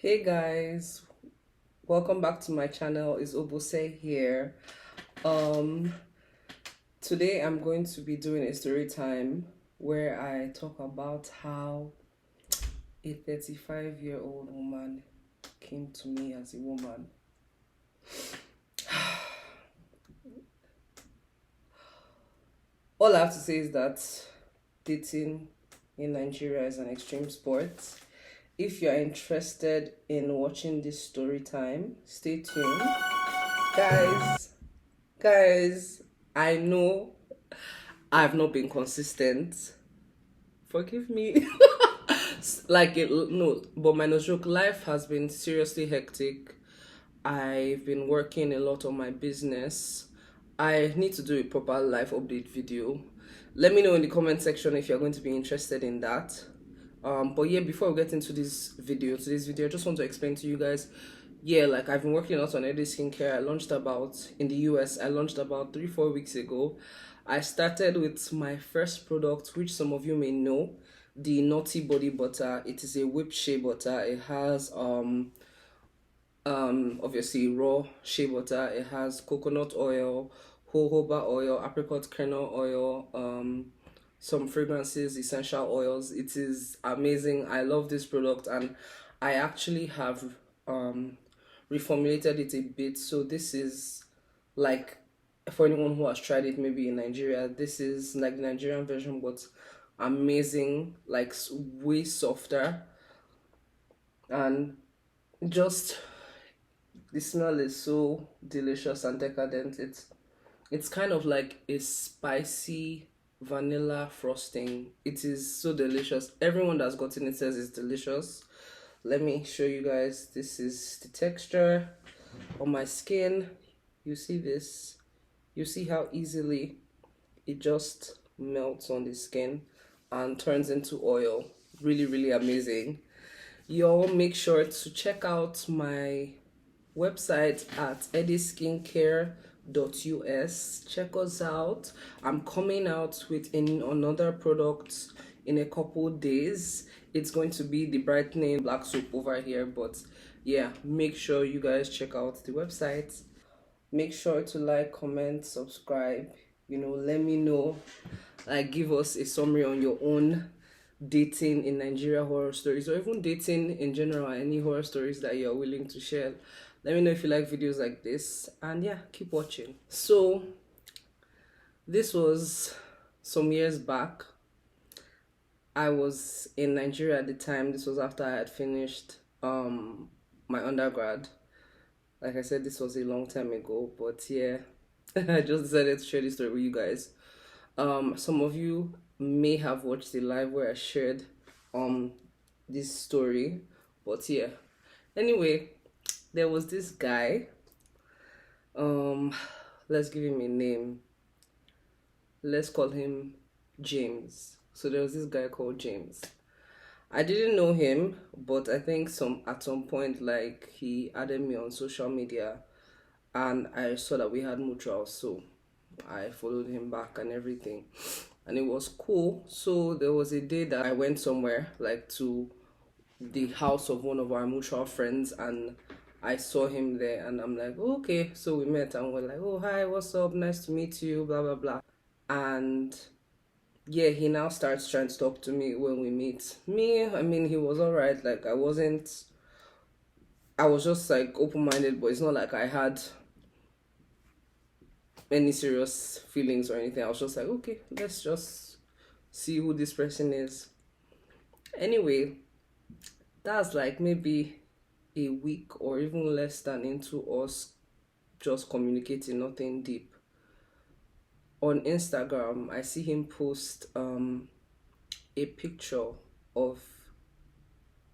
Hey guys, welcome back to my channel. It's Obose here. Um Today I'm going to be doing a story time where I talk about how a 35-year-old woman came to me as a woman. All I have to say is that dating in Nigeria is an extreme sport. If you're interested in watching this story time, stay tuned. Guys, guys, I know I've not been consistent. Forgive me. No, but minus joke, life has been seriously hectic. I've been working a lot on my business. I need to do a proper life update video. Let me know in the comment section if you're going to be interested in that. But yeah, before we get into today's video, I just want to explain to you guys. Yeah, like I've been working a lot on Eddie Skincare. I launched about in the US. I launched about 3-4 weeks ago. I started with my first product, which some of you may know, the Naughty Body Butter. It is a whipped shea butter. It has obviously raw shea butter. It has coconut oil, jojoba oil, apricot kernel oil, some fragrances, essential oils. It is amazing. I love this product, and I actually have reformulated it a bit. So this is like, for anyone who has tried it maybe in Nigeria, this is like the Nigerian version, but amazing, like way softer, and just the smell is so delicious and decadent. It's kind of like a spicy vanilla frosting. It is so delicious. Everyone that's gotten it says it's delicious. Let me show you guys. This is the texture on my skin. You see this? You see how easily it just melts on the skin and turns into oil. Really, really amazing. Y'all make sure to check out my website at eddieskincare.us. Check us out. I'm coming out with another product in a couple days. It's going to be the brightening black soap over here, but yeah, make sure you guys check out the website. Make sure to like, comment, subscribe. Let me know, like, give us a summary on your own dating in Nigeria horror stories, or even dating in general, any horror stories that you're willing to share. Let me know if you like videos like this, and yeah, keep watching. So this was some years back. I was in Nigeria at the time. This was after I had finished my undergrad. Like I said, this was a long time ago, but yeah, I just decided to share this story with you guys. Some of you may have watched the live where I shared this story, but yeah. Anyway, there was this guy. Let's give him a name. Let's call him James. So there was this guy called James. I didn't know him, but I think at some point, like, he added me on social media, and I saw that we had mutuals, so I followed him back and everything, and it was cool. So there was a day that I went somewhere, like to the house of one of our mutual friends, and I saw him there, and I'm like, oh, okay. So we met, and we're like, oh, hi, what's up, nice to meet you, blah blah blah. And yeah, he now starts trying to talk to me when we meet. I mean, he was all right. Like, I was just like open-minded, but it's not like I had any serious feelings or anything. I was just like, okay, let's just see who this person is. Anyway, that's like maybe a week or even less than into us just communicating, nothing deep. On Instagram, I see him post a picture of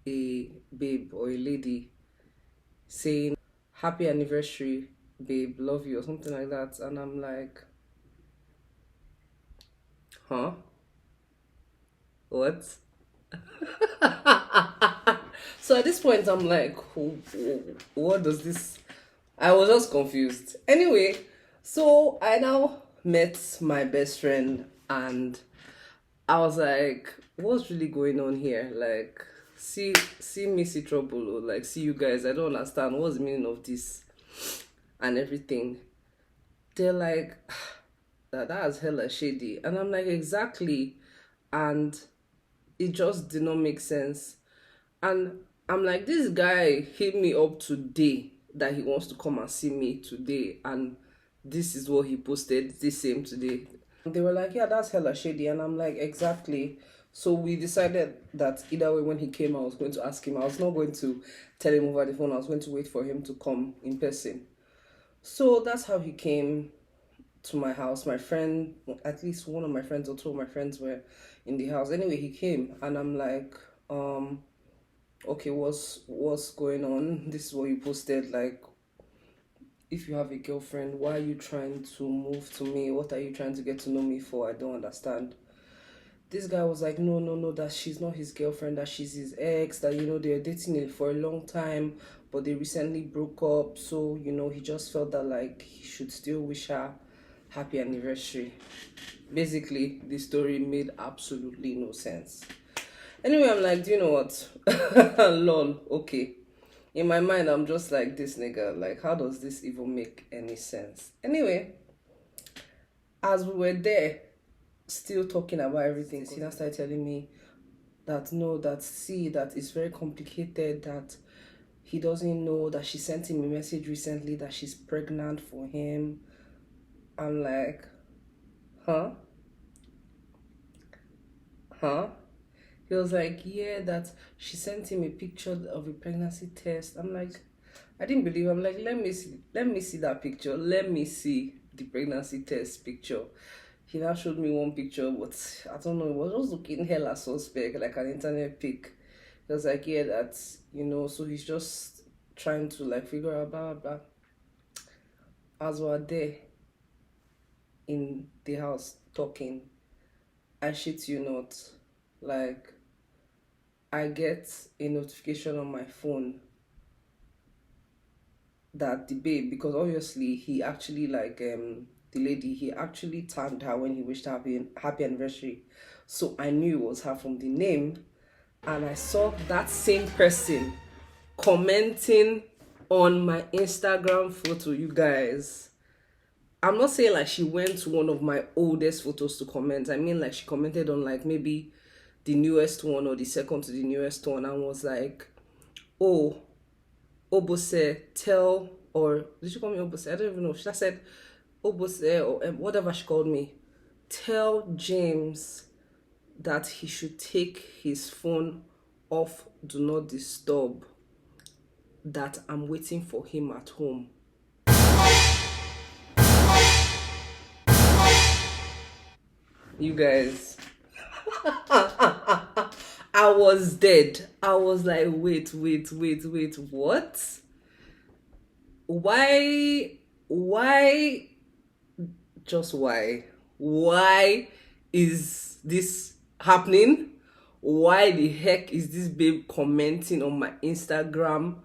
a babe or a lady saying, happy anniversary, babe, love you, or something like that. And I'm like, huh? What? So at this point, I'm like, what does this? I was just confused. Anyway, so I now met my best friend, and I was like, what's really going on here? Like, see me see trouble, or like, see you guys, I don't understand what's the meaning of this and everything. They're like, that's hella shady. And I'm like, exactly. And it just did not make sense. And I'm like, this guy hit me up today that he wants to come and see me today, and this is what he posted this same today. They were like, yeah, that's hella shady. And I'm like, exactly. So we decided that either way, when he came, I was going to ask him. I was not going to tell him over the phone. I was going to wait for him to come in person. So that's how he came to my house. My friend, at least one of my friends or two of my friends were in the house. Anyway, he came and I'm like, okay, what's going on? This is what you posted. Like, if you have a girlfriend, why are you trying to move to me? What are you trying to get to know me for? I don't understand. This guy was like, no, that she's not his girlfriend, that she's his ex, that, they're dating for a long time, but they recently broke up. So, he just felt that, like, he should still wish her happy anniversary. Basically, the story made absolutely no sense. Anyway, I'm like, do you know what? Lol, okay. In my mind, I'm just like, this nigga, like, how does this even make any sense? Anyway, as we were there, still talking about everything, Sina started telling me that no, that it's very complicated, that he doesn't know, that she sent him a message recently that she's pregnant for him. I'm like, huh? He was like, yeah, that she sent him a picture of a pregnancy test. I'm like, I didn't believe. I'm like, let me see that picture. Let me see the pregnancy test picture. He now showed me one picture, but I don't know, it was just looking hella suspect, like an internet pic. He was like, yeah, that's, so he's just trying to, like, figure out blah, blah, blah. As we're there in the house talking, I shit you not, like, I get a notification on my phone that the babe, because obviously he actually, like, the lady, he actually tagged her when he wished her happy anniversary. So I knew it was her from the name. And I saw that same person commenting on my Instagram photo, you guys. I'm not saying like she went to one of my oldest photos to comment. I mean, like, she commented on, like, maybe the newest one or the second to the newest one, and was like, oh, Obose, tell, or did she call me Obose? I don't even know. She said Obose, or whatever she called me. Tell James that he should take his phone off do not disturb, that I'm waiting for him at home. You guys, I was dead. I was like, wait, what? Why, just why is this happening? Why the heck is this babe commenting on my Instagram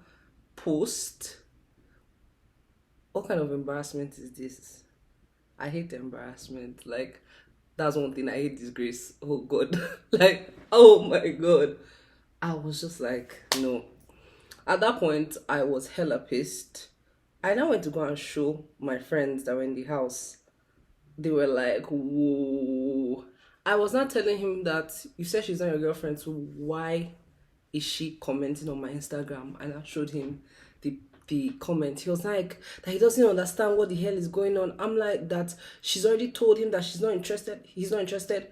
post? What kind of embarrassment is this? I hate embarrassment. Like, that's one thing. I hate disgrace. Oh God. Like, oh my God. I was just like, no. At that point, I was hella pissed. I now went to go and show my friends that were in the house. They were like, whoa. I was not telling him that you said she's not your girlfriend, so why is she commenting on my Instagram? And I showed him the comment. He was like, that he doesn't understand what the hell is going on. I'm like, that she's already told him that she's not interested. He's not interested.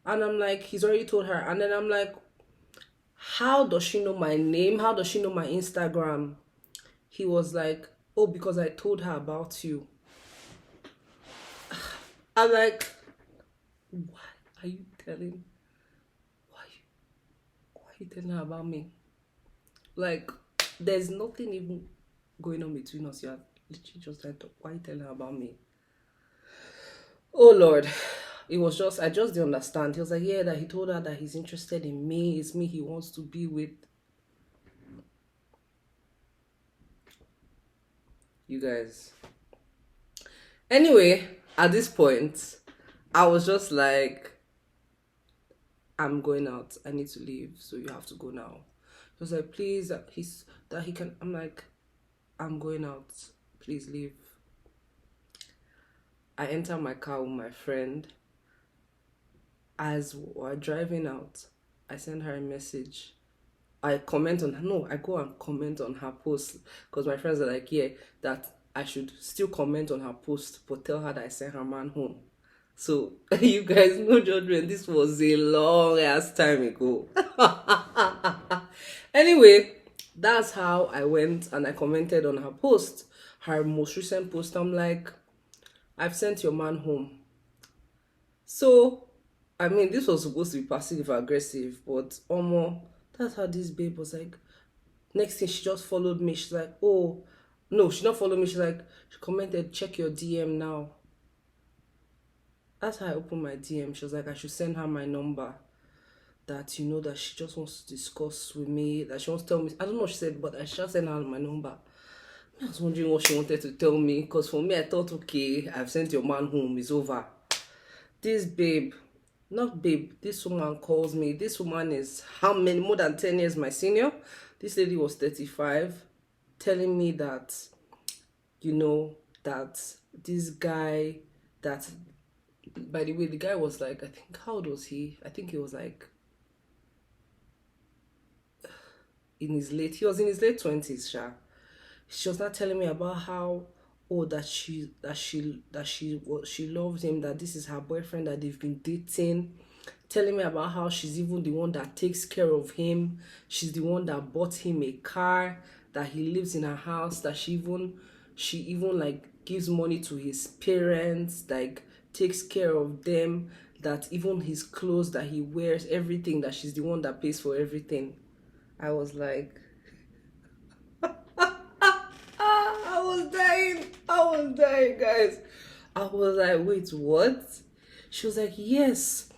And I'm like, he's already told her. And then I'm like, how does she know my name? How does she know my Instagram? He was like, oh, because I told her about you. I'm like, why are you telling her about me? Like, there's nothing even going on between us. You're literally just like, why are you telling her about me? Oh Lord. It was just, I just didn't understand. He was like, yeah, that he told her that he's interested in me. It's me he wants to be with. You guys. Anyway, at this point, I was just like, I'm going out. I need to leave. So you have to go now. He was like, please, that he can. I'm like, I'm going out. Please leave. I enter my car with my friend. As we're driving out, I send her a message. I comment on her. No, I go and comment on her post because my friends are like, yeah, that I should still comment on her post, but tell her that I sent her man home. So you guys, no judgment. This was a long ass time ago. Anyway, that's how I went and I commented on her post, her most recent post. I'm like, I've sent your man home. So, I mean, this was supposed to be passive aggressive, but that's how this babe was like. Next thing, she just followed me. She's like, oh, no, she not followed me. She's like, she commented, check your DM now. That's how I opened my DM. She was like, I should send her my number. That, you know, that she just wants to discuss with me. That she wants to tell me. I don't know what she said, but I should send her my number. I was wondering what she wanted to tell me. Because for me, I thought, okay, I've sent your man home. It's over. This babe, not babe, this woman calls me. This woman is how many? More than 10 years my senior. This lady was 35. Telling me that, you know, that this guy, that, by the way, the guy was like, I think, how old was he? I think he was like, he was in his late 20s, Sha. She was not telling me about how, oh, that she loves him, that this is her boyfriend, that they've been dating, telling me about how she's even the one that takes care of him, she's the one that bought him a car, that he lives in her house, that she even like gives money to his parents, like takes care of them, that even his clothes that he wears, everything, that she's the one that pays for everything. I was like, I was dying, guys. I was like, wait, what? She was like, yes,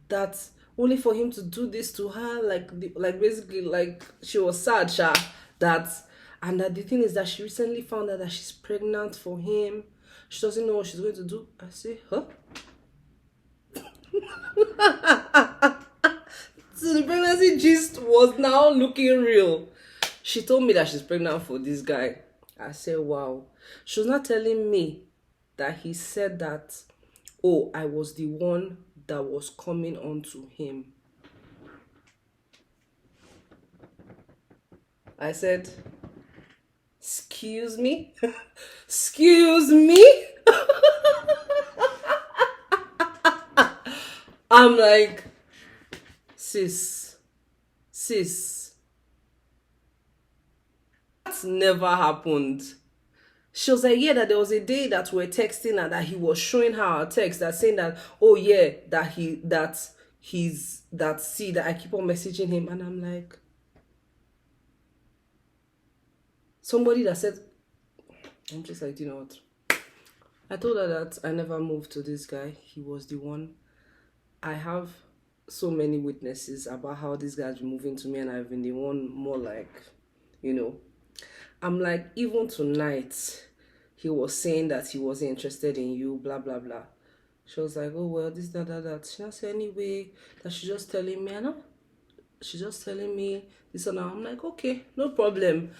that only for him to do this to her, like basically, like she was sad, Sha, that, and that the thing is that she recently found out that she's pregnant for him. She doesn't know what she's going to do. I say, huh? So the pregnancy gist was now looking real. She told me that she's pregnant for this guy. I said, wow. She was not telling me that he said that, oh, I was the one that was coming on to him. I said, excuse me? Excuse me? I'm like, sis, that's never happened. She was like, yeah, that there was a day that we're texting and that he was showing her a text that saying that, oh yeah, that I keep on messaging him. And I'm like, somebody that said, I'm just like, you know what? I told her that I never moved to this guy. He was the one. I have so many witnesses about how this guy's been moving to me, and I've been the one more like, you know. I'm like, even tonight, he was saying that he wasn't interested in you, blah, blah, blah. She was like, oh, well, this, that. She not say anyway, that she's just telling me, I know. She's just telling me this and that. I'm like, okay, no problem.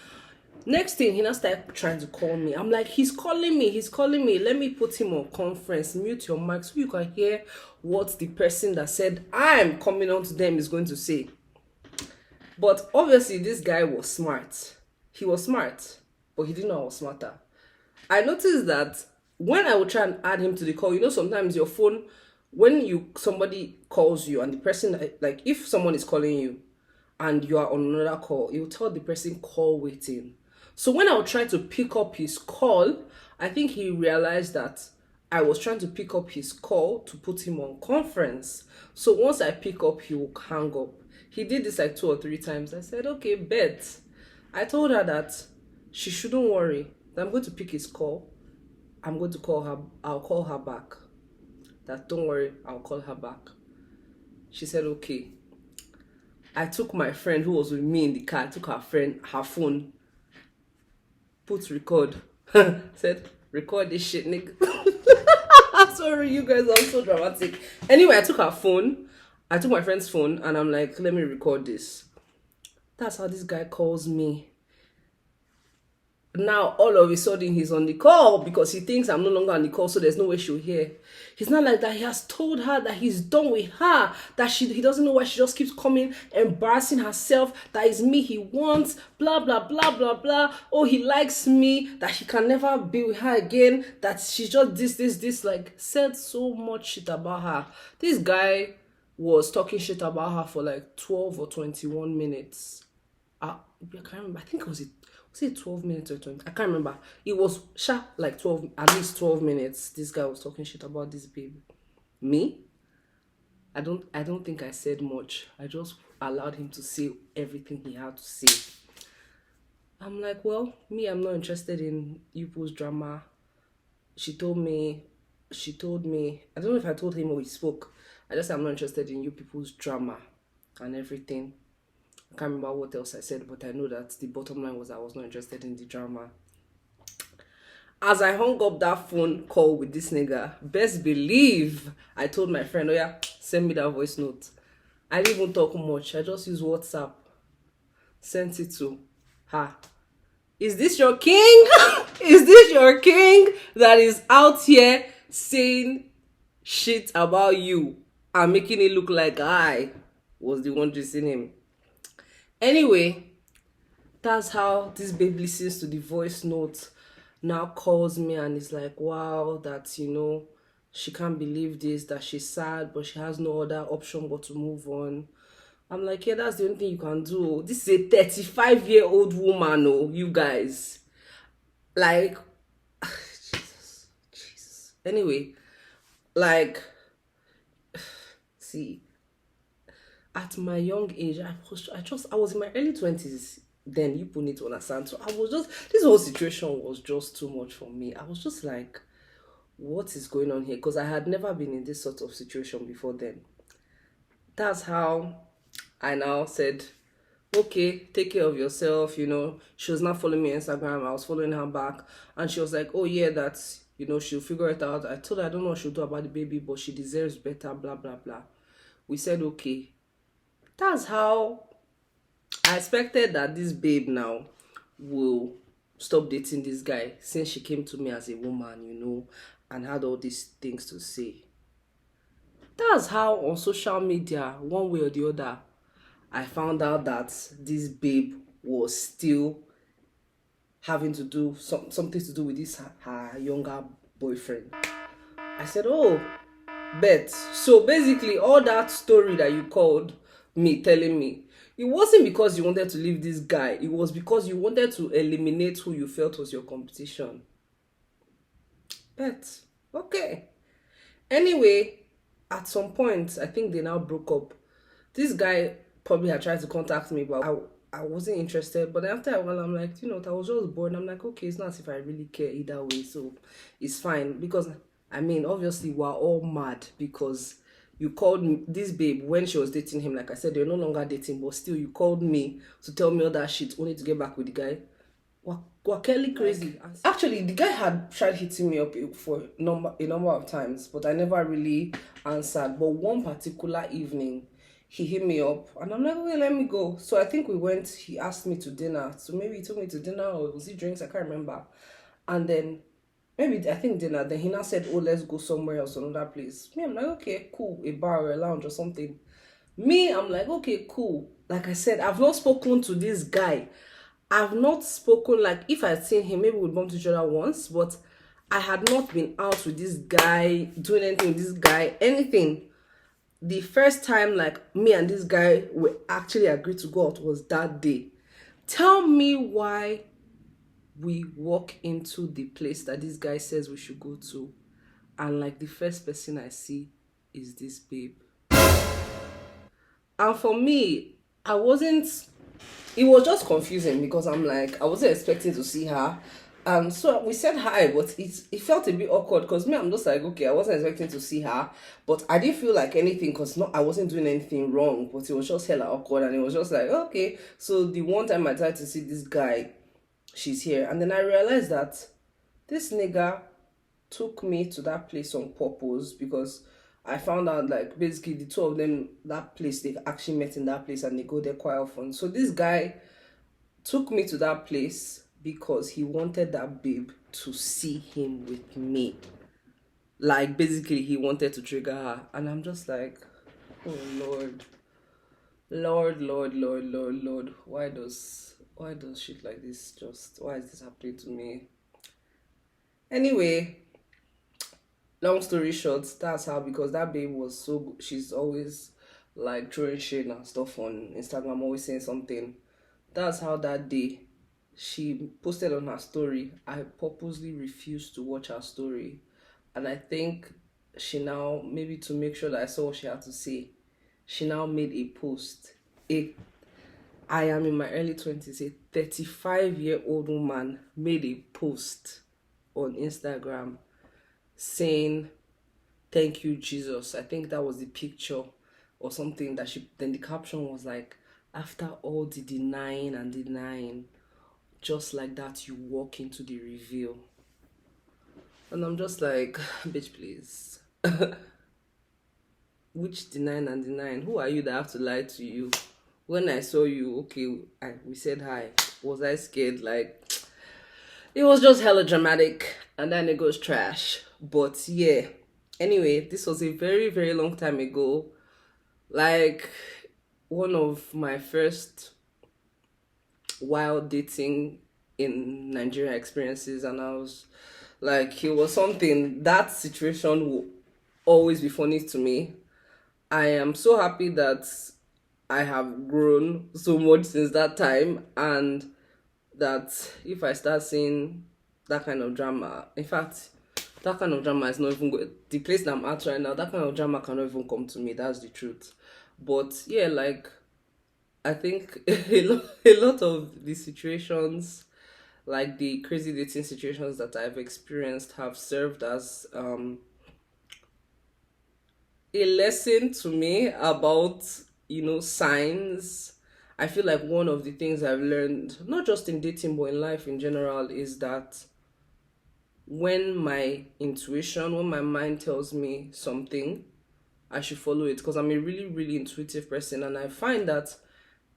Next thing, he now started trying to call me. I'm like, he's calling me. Let me put him on conference. Mute your mic so you can hear what the person that said I'm coming on to them is going to say. But obviously, this guy was smart. He was smart, but he didn't know I was smarter. I noticed that when I would try and add him to the call, you know, sometimes your phone, when somebody calls you and the person, like if someone is calling you and you are on another call, it will tell the person call waiting. So when I would try to pick up his call, I think he realized that I was trying to pick up his call to put him on conference. So once I pick up, he will hang up. He did this like 2 or 3 times. I said, okay, bet. I told her that she shouldn't worry. That I'm going to pick his call. I'm going to call her. I'll call her back. That don't worry, I'll call her back. She said, okay. I took my friend who was with me in the car. I took her phone. Put record. Said, record this shit, nigga. Sorry, you guys are so dramatic. Anyway, I took her phone. I took my friend's phone and I'm like, let me record this. That's how this guy calls me. Now all of a sudden he's on the call because he thinks I'm no longer on the call, so there's no way she'll hear. He's not like that. He has told her that he's done with her, that he doesn't know why she just keeps coming, embarrassing herself, that it's me he wants, blah blah blah blah blah. Oh, he likes me, that he can never be with her again, that she's just this, like said so much shit about her. This guy was talking shit about her for like 12 or 21 minutes. I can't remember. I think it was 12 minutes or 20. I can't remember. It was like 12, at least 12 minutes. This guy was talking shit about this baby. Me? I don't think I said much. I just allowed him to say everything he had to say. I'm like, well, I'm not interested in Yupo's drama. She told me, I don't know if I told him or we spoke. I just said I'm not interested in you people's drama and everything. I can't remember what else I said, but I know that the bottom line was I was not interested in the drama. As I hung up that phone call with this nigga, best believe I told my friend, oh yeah, send me that voice note. I didn't even talk much. I just used WhatsApp. Sent it to her. Is this your king? Is this your king that is out here saying shit about you and making it look like I was the one dissing him? Anyway, that's how this babe listens to the voice note, now calls me and is like, wow, that, she can't believe this, that she's sad, but she has no other option but to move on. I'm like, yeah, that's the only thing you can do. This is a 35-year-old woman, oh, you guys. Like, Jesus. Anyway, like, see, at my young age, I was in my early 20s. Then you need to understand. So this whole situation was just too much for me. I was just like, what is going on here? Because I had never been in this sort of situation before then. That's how I now said, okay, take care of yourself. She was not following me on Instagram. I was following her back. And she was like, oh yeah, that's, she'll figure it out. I told her I don't know what she'll do about the baby, but she deserves better, blah, blah, blah. We said, okay. That's how I expected that this babe now will stop dating this guy since she came to me as a woman, and had all these things to say. That's how on social media, one way or the other, I found out that this babe was still having to do something to do with her younger boyfriend. I said, oh, bet. So basically, all that story that you called me telling me, it wasn't because you wanted to leave this guy. It was because you wanted to eliminate who you felt was your competition. Bet. Okay. Anyway, at some point, I think they now broke up. This guy probably had tried to contact me, but I wasn't interested. But after a while, I'm like, I was just bored. I'm like, okay, it's not as if I really care either way. So it's fine. Because, obviously, we're all mad because you called me, this babe, when she was dating him, like I said, they're no longer dating, but still you called me to tell me all that shit only to get back with the guy. We're Kelly crazy. Actually, the guy had tried hitting me up for a number of times, but I never really answered. But one particular evening, he hit me up and I'm like, okay, let me go. So I think we went, he asked me to dinner. So maybe he took me to dinner or was it drinks? I can't remember. And then I think dinner. Then he now said, oh, let's go somewhere else, another place. Me, I'm like, okay, cool. A bar or a lounge or something. I'm like, okay, cool. Like I said, I've not spoken to this guy. I've not spoken, like, if I'd seen him, maybe we'd bumped each other once, but I had not been out with this guy, doing anything with this guy, anything. The first time, like, me and this guy we actually agreed to go out was that day. Tell me why we walk into the place that this guy says we should go to, and like the first person I see is this babe. And for me, it was just confusing because I'm like, I wasn't expecting to see her. So we said hi, but it felt a bit awkward because I'm just like, okay, I wasn't expecting to see her, but I didn't feel like anything because I wasn't doing anything wrong, but it was just hella awkward. And it was just like, okay. So the one time I tried to see this guy, she's here. And then I realized that this nigga took me to that place on purpose because I found out like basically the two of them, that place, they've actually met in that place and they go there quite often. So this guy took me to that place because he wanted that babe to see him with me. Like basically he wanted to trigger her. And I'm just like, oh Lord. Lord. Why does shit like this why is this happening to me? Anyway, long story short, that's how, because that babe was so good. She's always like throwing shade and stuff on Instagram, always saying something. That's how that day she posted on her story. I purposely refused to watch her story, and I think she now, maybe to make sure that I saw what she had to say, she now made a post. I am in my early 20s. A 35-year-old woman made a post on Instagram saying, "Thank you, Jesus." I think that was the picture or something that then the caption was like, "After all the denying, just like that, you walk into the reveal." And I'm just like, bitch, please. Which denying? Who are you that I have to lie to you? When I saw you, okay, we said hi. Was I scared? Like, it was just hella dramatic. And then it goes trash. But yeah. Anyway, this was a very, very long time ago. Like, one of my first wild dating in Nigeria experiences. And I was like, it was something, that situation will always be funny to me. I am so happy that I have grown so much since that time, and that if I start seeing that kind of drama, in fact, that kind of drama is not even good. The place that I'm at right now, that kind of drama cannot even come to me. That's the truth. But yeah, like, I think a lot of the situations, like the crazy dating situations that I've experienced, have served as a lesson to me about, signs. I feel like one of the things I've learned, not just in dating but in life in general, is that when my intuition, when my mind tells me something, I should follow it, because I'm a really, really intuitive person. And I find that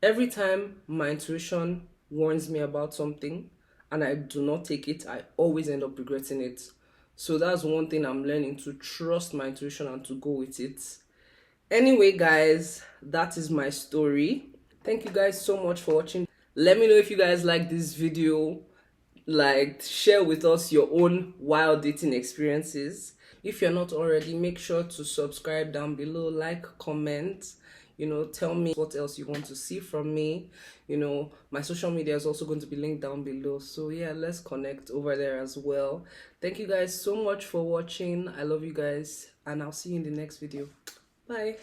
every time my intuition warns me about something and I do not take it, I always end up regretting it. So that's one thing I'm learning, to trust my intuition and to go with it. Anyway, guys, that is my story. Thank you guys so much for watching. Let me know if you guys like this video. Like, share with us your own wild dating experiences. If you're not already, make sure to subscribe down below, like, comment, tell me what else you want to see from me. My social media is also going to be linked down below, so yeah, let's connect over there as well. Thank you guys so much for watching. I love you guys, and I'll see you in the next video. Bye.